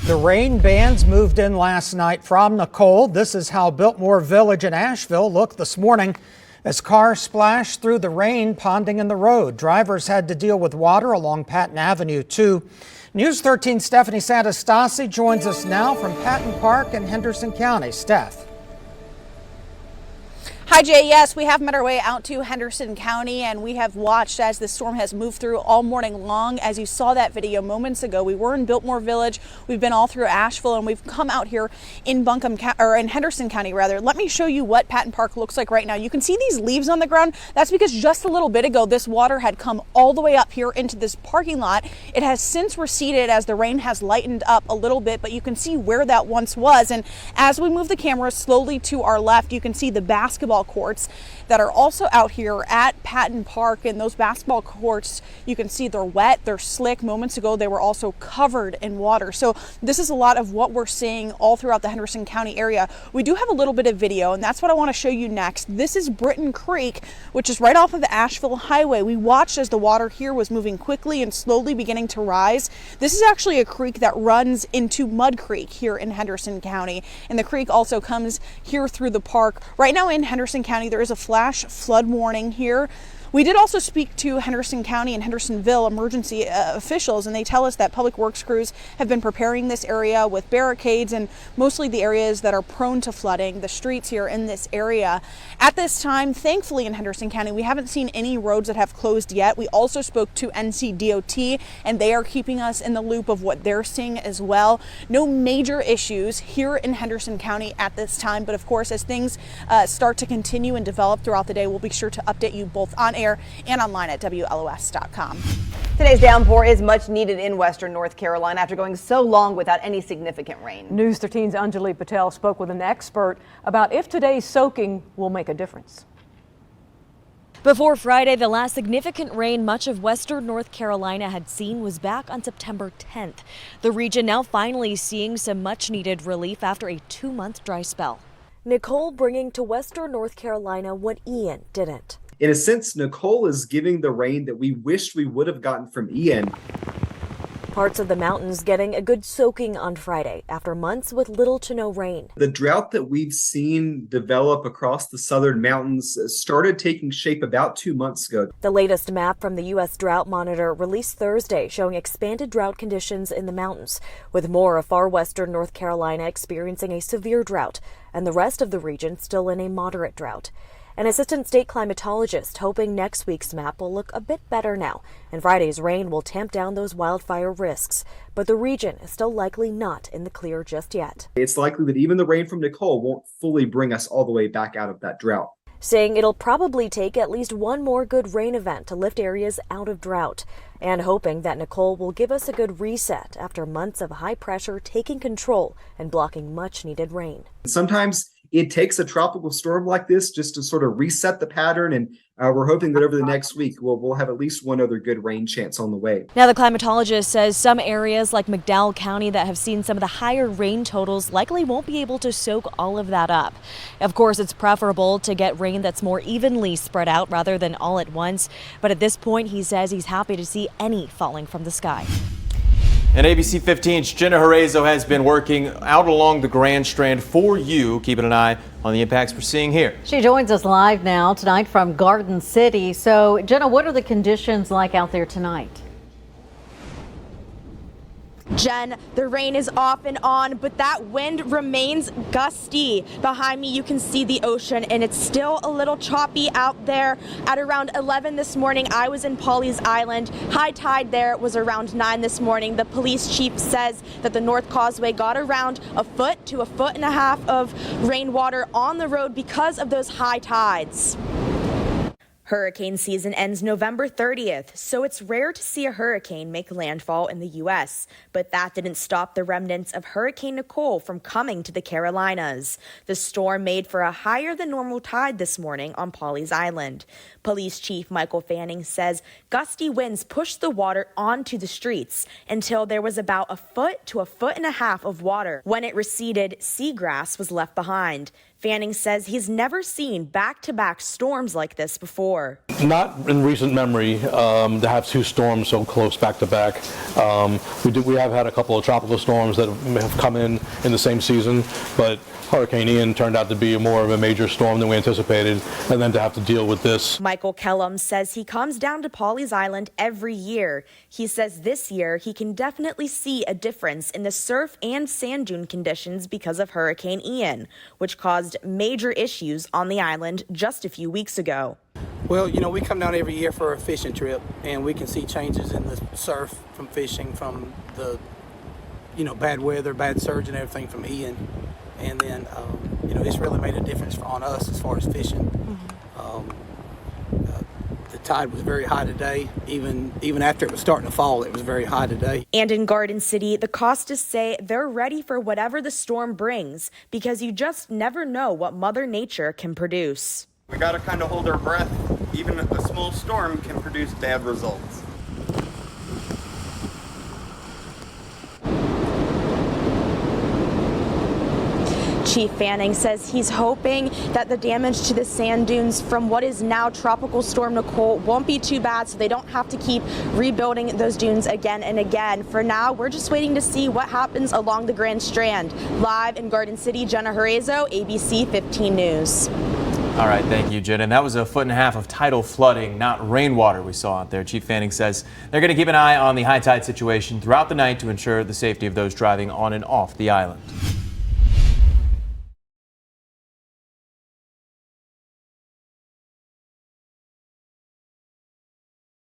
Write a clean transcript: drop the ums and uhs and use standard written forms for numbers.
The rain bands moved in last night from Nicole. This is how Biltmore Village in Asheville looked this morning as cars splashed through the rain, ponding in the road. Drivers had to deal with water along Patton Avenue, too. News 13 Stephanie Santastasi joins us now from Patton Park in Henderson County. Steph. Hi, Jay. Yes, we have made our way out to Henderson County, and we have watched as the storm has moved through all morning long. As you saw that video moments ago, we were in Biltmore Village. We've been all through Asheville, and we've come out here in in Henderson County, rather. Let me show you what Patton Park looks like right now. You can see these leaves on the ground. That's because just a little bit ago, this water had come all the way up here into this parking lot. It has since receded as the rain has lightened up a little bit, but you can see where that once was. And as we move the camera slowly to our left, you can see the basketball courts that are also out here at Patton Park. And those basketball courts, you can see they're wet, they're slick. Moments ago, they were also covered in water. So this is a lot of what we're seeing all throughout the Henderson County area. We do have a little bit of video, and that's what I want to show you next. This is Britton Creek, which is right off of the Asheville Highway. We watched as the water here was moving quickly and slowly beginning to rise. This is actually a creek that runs into Mud Creek here in Henderson County, and the creek also comes here through the park. Right now in Henderson County, there is a flash flood warning here. We did also speak to Henderson County and Hendersonville emergency officials, and they tell us that public works crews have been preparing this area with barricades and mostly the areas that are prone to flooding, the streets here in this area. At this time, thankfully in Henderson County, we haven't seen any roads that have closed yet. We also spoke to NCDOT, and they are keeping us in the loop of what they're seeing as well. No major issues here in Henderson County at this time, but of course, as things start to continue and develop throughout the day, we'll be sure to update you both on air and online at WLOS.com. Today's downpour is much needed in western North Carolina after going so long without any significant rain. News 13's Anjali Patel spoke with an expert about if today's soaking will make a difference. Before Friday, the last significant rain much of western North Carolina had seen was back on September 10th. The region now finally seeing some much needed relief after a 2-month dry spell. Nicole bringing to western North Carolina what Ian didn't. In a sense, Nicole is giving the rain that we wished we would have gotten from Ian. Parts of the mountains getting a good soaking on Friday after months with little to no rain. The drought that we've seen develop across the southern mountains started taking shape about 2 months ago. The latest map from the U.S. Drought Monitor released Thursday showing expanded drought conditions in the mountains, with more of far western North Carolina experiencing a severe drought and the rest of the region still in a moderate drought. An assistant state climatologist hoping next week's map will look a bit better now, and Friday's rain will tamp down those wildfire risks. But the region is still likely not in the clear just yet. It's likely that even the rain from Nicole won't fully bring us all the way back out of that drought. Saying it'll probably take at least one more good rain event to lift areas out of drought, and hoping that Nicole will give us a good reset after months of high pressure taking control and blocking much needed rain. Sometimes it takes a tropical storm like this just to sort of reset the pattern, and we're hoping that over the next week we'll have at least one other good rain chance on the way. Now, the climatologist says some areas like McDowell County that have seen some of the higher rain totals likely won't be able to soak all of that up. Of course, it's preferable to get rain that's more evenly spread out rather than all at once. But at this point, he says he's happy to see any falling from the sky. And ABC 15's Jenna Horazo has been working out along the Grand Strand for you, keeping an eye on the impacts we're seeing here. She joins us live now tonight from Garden City. So, Jenna, what are the conditions like out there tonight? Jen, the rain is off and on, but that wind remains gusty. Behind me, you can see the ocean, and it's still a little choppy out there. At around 11 this morning, I was in Pawleys Island. High tide there was around 9 this morning. The police chief says that the North Causeway got around a foot to a foot and a half of rainwater on the road because of those high tides. Hurricane season ends November 30th, so it's rare to see a hurricane make landfall in the U.S., but that didn't stop the remnants of Hurricane Nicole from coming to the Carolinas. The storm made for a higher than normal tide this morning on Pawleys Island. Police Chief Michael Fanning says gusty winds pushed the water onto the streets until there was about a foot to a foot and a half of water. When it receded, seagrass was left behind. Fanning says he's never seen back-to-back storms like this before. Not in recent memory to have two storms so close back to back. We have had a couple of tropical storms that have come in the same season, but Hurricane Ian turned out to be more of a major storm than we anticipated, and then to have to deal with this. Michael Kellum says he comes down to Pawleys Island every year. He says this year he can definitely see a difference in the surf and sand dune conditions because of Hurricane Ian, which caused major issues on the island just a few weeks ago. Well, we come down every year for a fishing trip, and we can see changes in the surf from fishing, from the, bad weather, bad surge and everything from Ian. And then, it's really made a difference on us as far as fishing. The tide was very high today. Even after it was starting to fall, it was very high today. And in Garden City, the Costas say they're ready for whatever the storm brings, because you just never know what Mother Nature can produce. We got to kind of hold our breath. Even a small storm can produce bad results. Chief Fanning says he's hoping that the damage to the sand dunes from what is now Tropical Storm Nicole won't be too bad, so they don't have to keep rebuilding those dunes again and again. For now, we're just waiting to see what happens along the Grand Strand. Live in Garden City, Jenna Horezo, ABC 15 News. All right, thank you, Jen. And that was 1.5 feet of tidal flooding, not rainwater we saw out there. Chief Fanning says they're going to keep an eye on the high tide situation throughout the night to ensure the safety of those driving on and off the island.